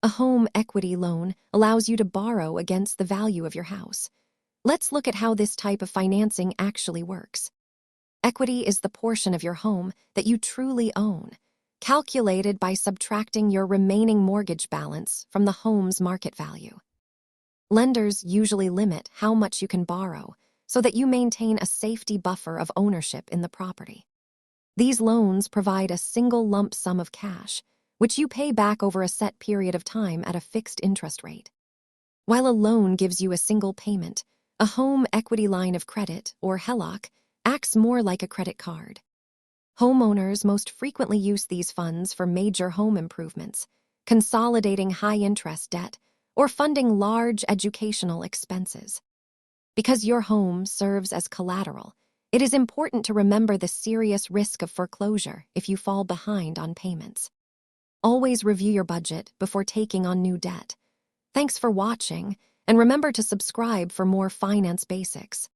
A home equity loan allows you to borrow against the value of your house. Let's look at how this type of financing actually works. Equity is the portion of your home that you truly own, calculated by subtracting your remaining mortgage balance from the home's market value. Lenders usually limit how much you can borrow so that you maintain a safety buffer of ownership in the property. These loans provide a single lump sum of cash, which you pay back over a set period of time at a fixed interest rate. While a loan gives you a single payment, a home equity line of credit, or HELOC, acts more like a credit card. Homeowners most frequently use these funds for major home improvements, consolidating high-interest debt, or funding large educational expenses. Because your home serves as collateral, it is important to remember the serious risk of foreclosure if you fall behind on payments. Always review your budget before taking on new debt. Thanks for watching, and remember to subscribe for more finance basics.